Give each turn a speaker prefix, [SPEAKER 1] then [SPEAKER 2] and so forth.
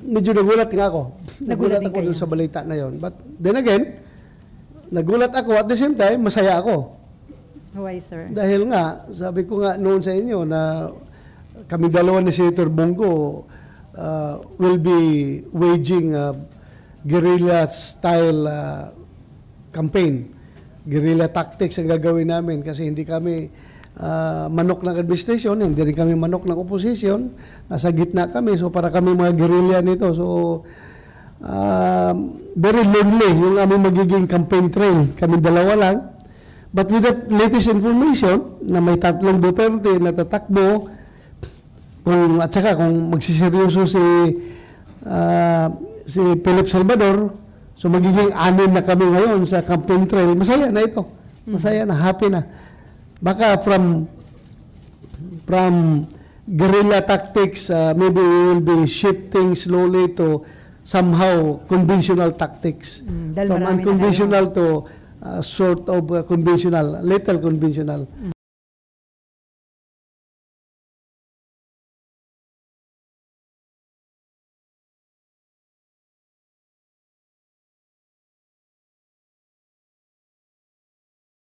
[SPEAKER 1] medyo nagulat nga ako.
[SPEAKER 2] Nagulat din
[SPEAKER 1] ako
[SPEAKER 2] kayo.
[SPEAKER 1] dun sa balita na yon. But then again, nagulat ako at the same time, masaya ako.
[SPEAKER 2] Why, sir?
[SPEAKER 1] Dahil nga, sabi ko nga noon sa inyo na kami dalawa ni Senator Bongo will be waging guerrilla-style campaign. Guerrilla tactics ang gagawin namin kasi hindi kami manok ng administration, hindi rin kami manok ng opposition. Nasa gitna kami, so para kami mga guerrilla nito. So, very lonely yung aming magiging campaign trail. Kami dalawa lang. But with that latest information na may tatlong Duterte na tatakbo, at saka kung magsiseryoso si Philip Salvador, so magiging 6 na kami ngayon sa campaign trail. Masaya na ito. Masaya na, happy na. Baka from guerrilla tactics, maybe we will be shifting slowly to somehow conventional tactics.
[SPEAKER 2] Dahil
[SPEAKER 1] From
[SPEAKER 2] marami na
[SPEAKER 1] unconventional to sort of conventional, little conventional.